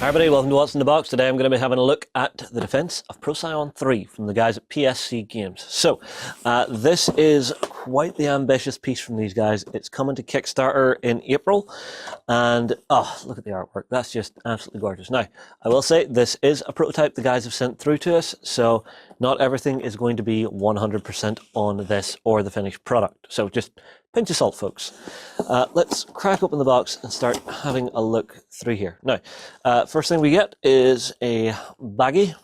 Hi everybody, welcome to What's in the Box. Today I'm going to be having a look at the Defence of Procyon III from the guys at PSC Games. So, this is quite the ambitious piece from these guys. It's coming to Kickstarter in April, and oh, look at the artwork. That's just absolutely gorgeous. Now, I will say this is a prototype the guys have sent through to us, so not everything is going to be 100% on this or the finished product. So just pinch of salt, folks. Let's crack open the box and start having a look through here. Now, first thing we get is a baggie.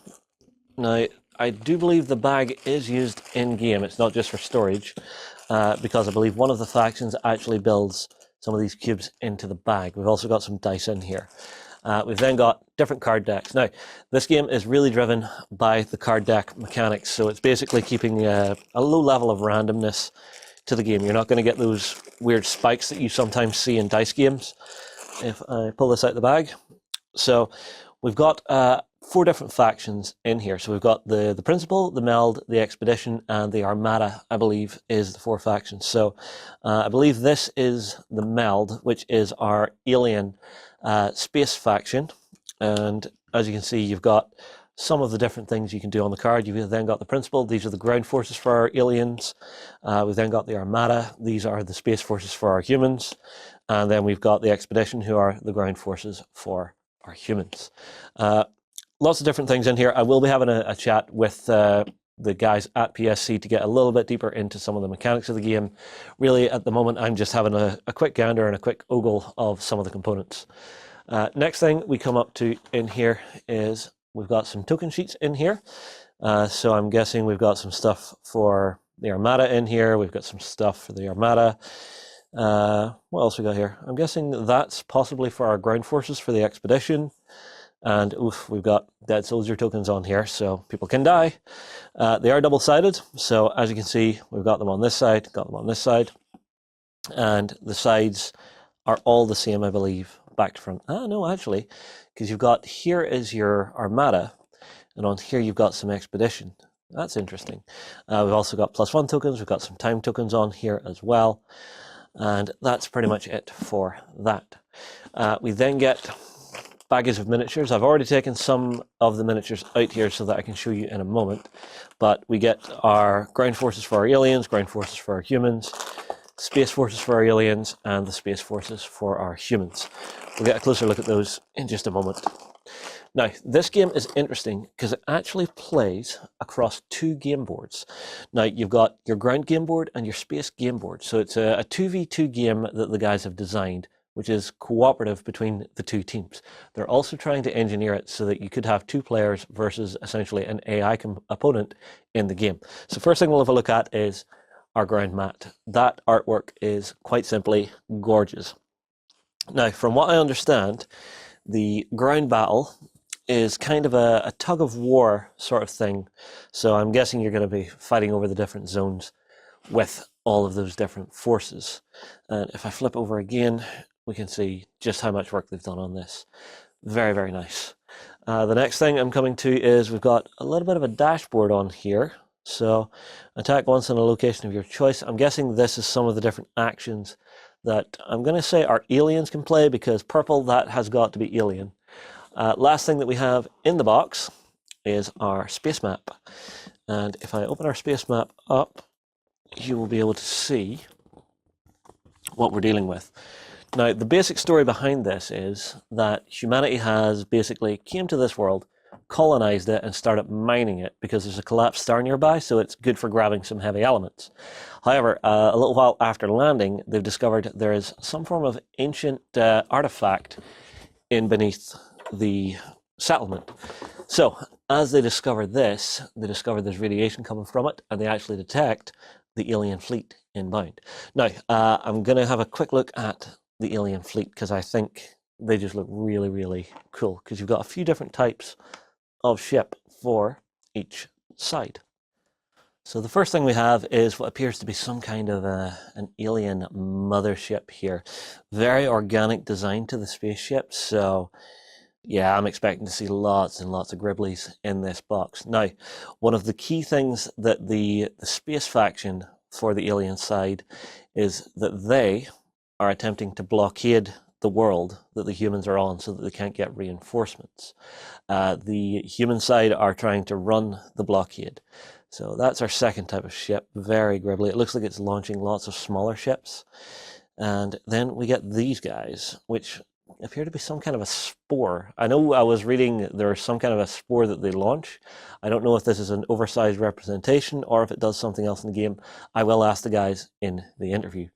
Now, I do believe the bag is used in-game. It's not just for storage, because I believe one of the factions actually builds some of these cubes into the bag. We've also got some dice in here. We've then got different card decks. Now, this game is really driven by the card deck mechanics, so it's basically keeping a low level of randomness to the game. You're not going to get those weird spikes that you sometimes see in dice games. If I pull this out the bag, so we've got 4 different factions in here. So we've got the Principal, the Meld, the Expedition, and the Armada, I believe, is the 4 factions. So I believe this is the Meld, which is our alien space faction. And as you can see, you've got some of the different things you can do on the card. You've then got the Principal. These are the ground forces for our aliens. We've then got the Armada. These are the space forces for our humans. And then we've got the Expedition, who are the ground forces for our humans. Lots of different things in here. I will be having a chat with the guys at PSC to get a little bit deeper into some of the mechanics of the game. Really, at the moment, I'm just having a quick gander and a quick ogle of some of the components. Next thing we come up to in here is we've got some token sheets in here. So I'm guessing we've got some stuff for the Armada in here. We've got some stuff for the Armada. What else we got here? I'm guessing that's possibly for our ground forces for the Expedition. And oof, we've got dead soldier tokens on here, so people can die. They are double-sided, so as you can see, we've got them on this side, got them on this side. And the sides are all the same, I believe, back to front. Ah, no, actually, because you've got, here is your Armada, and on here you've got some Expedition. That's interesting. We've also got +1 tokens, we've got some time tokens on here as well. And that's pretty much it for that. We then get baggies of miniatures. I've already taken some of the miniatures out here so that I can show you in a moment. But we get our ground forces for our aliens, ground forces for our humans, space forces for our aliens, and the space forces for our humans. We'll get a closer look at those in just a moment. Now, this game is interesting because it actually plays across 2 game boards. Now, you've got your ground game board and your space game board. So it's a 2v2 game that the guys have designed, which is cooperative between the 2 teams. They're also trying to engineer it so that you could have 2 players versus essentially an AI opponent in the game. So first thing we'll have a look at is our ground mat. That artwork is quite simply gorgeous. Now, from what I understand, the ground battle is kind of a tug of war sort of thing. So I'm guessing you're going to be fighting over the different zones with all of those different forces. And if I flip over again, we can see just how much work they've done on this. Very, very nice. The next thing I'm coming to is we've got a little bit of a dashboard on here. So attack once in a location of your choice. I'm guessing this is some of the different actions that I'm going to say our aliens can play, because purple, that has got to be alien. Last thing that we have in the box is our space map. And if I open our space map up, you will be able to see what we're dealing with. Now, the basic story behind this is that humanity has basically came to this world, colonized it, and started mining it because there's a collapsed star nearby, so it's good for grabbing some heavy elements. However, a little while after landing, they've discovered there is some form of ancient artifact in beneath the settlement. So as they discover this, they discover there's radiation coming from it, and they actually detect the alien fleet inbound. Now, I'm going to have a quick look at the alien fleet because I think they just look really, really cool, because you've got a few different types of ship for each side. So the first thing we have is what appears to be some kind of an alien mothership here. Very organic design to the spaceship, so yeah, I'm expecting to see lots and lots of Gribblies in this box. Now, one of the key things that the space faction for the alien side is that they are attempting to blockade the world that the humans are on so that they can't get reinforcements. The human side are trying to run the blockade. So that's our second type of ship, very gribbly. It looks like it's launching lots of smaller ships. And then we get these guys, which appear to be some kind of a spore. I know I was reading there's some kind of a spore that they launch. I don't know if this is an oversized representation or if it does something else in the game. I will ask the guys in the interview.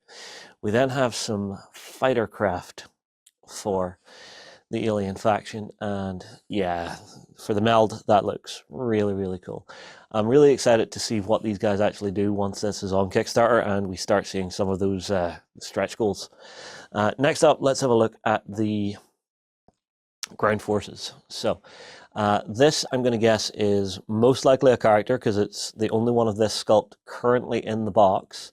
We then have some fighter craft for the alien faction, and yeah, for the meld, that looks really, really cool. I'm really excited to see what these guys actually do once this is on Kickstarter and we start seeing some of those stretch goals. Next up, let's have a look at the ground forces. So this, I'm going to guess, is most likely a character because it's the only one of this sculpt currently in the box.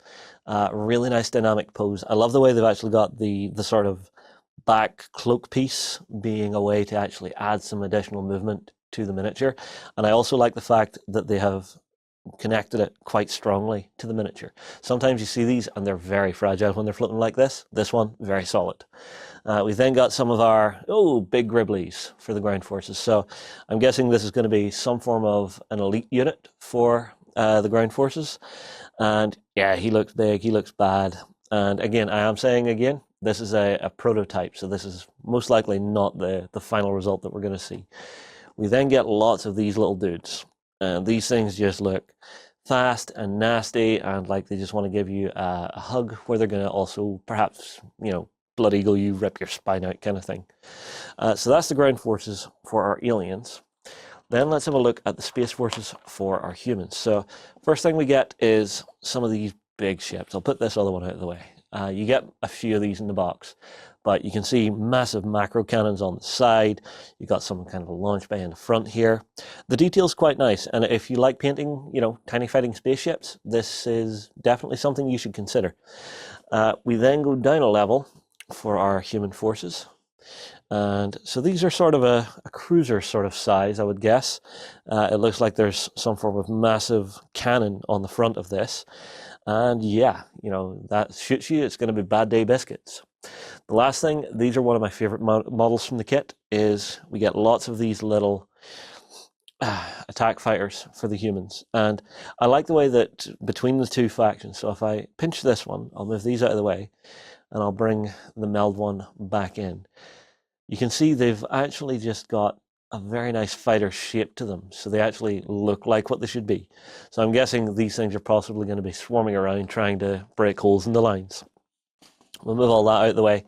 Really nice dynamic pose. I love the way they've actually got the sort of back cloak piece being a way to actually add some additional movement to the miniature. And I also like the fact that they have connected it quite strongly to the miniature. Sometimes you see these and they're very fragile when they're floating like this. This one, very solid. We then got some of our, big gribblies for the ground forces. So I'm guessing this is going to be some form of an elite unit for the ground forces. And yeah, he looks big, he looks bad. And again, I am saying again, this is a prototype, so this is most likely not the final result that we're going to see. We then get lots of these little dudes, and these things just look fast and nasty, and like they just want to give you a hug, where they're going to also perhaps, blood eagle you, rip your spine out kind of thing. So that's the ground forces for our aliens. Then let's have a look at the space forces for our humans. So first thing we get is some of these big ships. I'll put this other one out of the way. You get a few of these in the box, but you can see massive macro cannons on the side. You've got some kind of a launch bay in the front here. The detail's quite nice, and if you like painting, tiny fighting spaceships, this is definitely something you should consider. We then go down a level for our human forces. And so these are sort of a cruiser sort of size, I would guess. It looks like there's some form of massive cannon on the front of this. And yeah, that shoots you, it's going to be bad day biscuits. The last thing, these are one of my favorite models from the kit, is we get lots of these little attack fighters for the humans. And I like the way that between the two factions, so if I pinch this one, I'll move these out of the way, and I'll bring the meld one back in. You can see they've actually just got a very nice fighter shape to them, so they actually look like what they should be. So I'm guessing these things are possibly going to be swarming around trying to break holes in the lines. We'll move all that out of the way,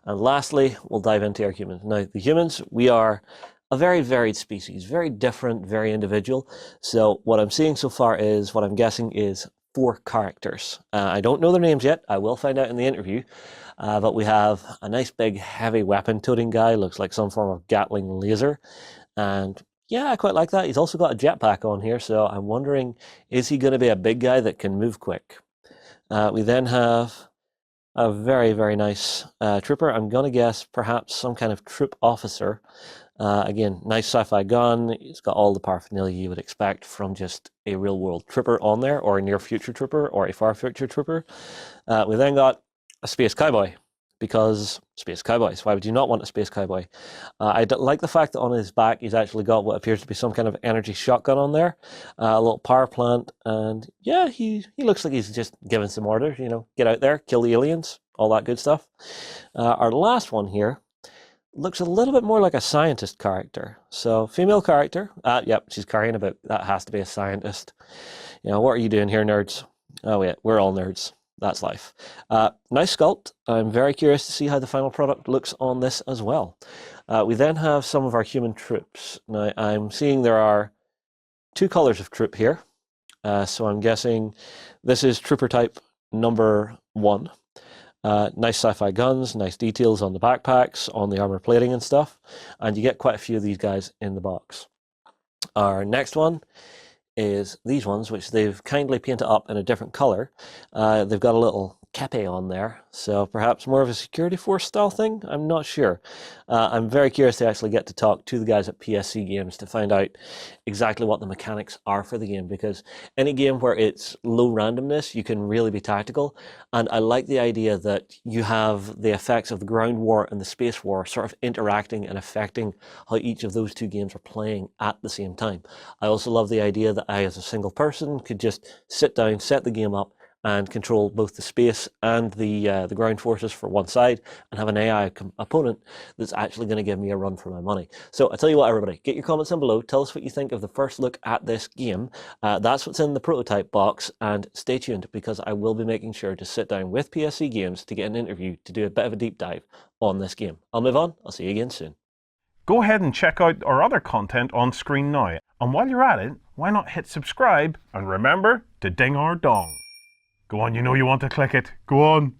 and lastly we'll dive into our humans. Now the humans, we are a very varied species, very different, very individual. So what I'm seeing so far is, what I'm guessing is 4 characters. I don't know their names yet, I will find out in the interview. But we have a nice big heavy weapon toting guy, looks like some form of Gatling laser. And yeah, I quite like that. He's also got a jetpack on here, so I'm wondering, is he going to be a big guy that can move quick? We then have a very, very nice trooper. I'm going to guess perhaps some kind of troop officer. Again, nice sci-fi gun. It's got all the paraphernalia you would expect from just a real-world trooper on there, or a near-future trooper, or a far-future trooper. We then got a space cowboy, because space cowboys, why would you not want a space cowboy? I like the fact that on his back he's actually got what appears to be some kind of energy shotgun on there, a little power plant, and yeah, he looks like he's just giving some orders, get out there, kill the aliens, all that good stuff. Our last one here looks a little bit more like a scientist character. So female character, yep, she's carrying about, that has to be a scientist. What are you doing here, nerds? Oh wait, we're all nerds. That's life. Nice sculpt. I'm very curious to see how the final product looks on this as well. We then have some of our human troops. Now, I'm seeing there are 2 colors of troop here. So I'm guessing this is trooper type number 1. Nice sci-fi guns, nice details on the backpacks, on the armor plating and stuff. And you get quite a few of these guys in the box. Our next one is these ones, which they've kindly painted up in a different color. They've got a little kepi on there, so perhaps more of a security force style thing. I'm not sure. I'm very curious to actually get to talk to the guys at PSC Games to find out exactly what the mechanics are for the game, because any game where it's low randomness, you can really be tactical, and I like the idea that you have the effects of the ground war and the space war sort of interacting and affecting how each of those two games are playing at the same time. I also love the idea that I, as a single person, could just sit down, set the game up, and control both the space and the ground forces for one side, and have an AI opponent that's actually going to give me a run for my money. So I tell you what, everybody, get your comments down below. Tell us what you think of the first look at this game. That's what's in the prototype box, and stay tuned, because I will be making sure to sit down with PSC Games to get an interview to do a bit of a deep dive on this game. I'll move on. I'll see you again soon. Go ahead and check out our other content on screen now. And while you're at it, why not hit subscribe and remember to ding our dong. Go on, you know you want to click it. Go on.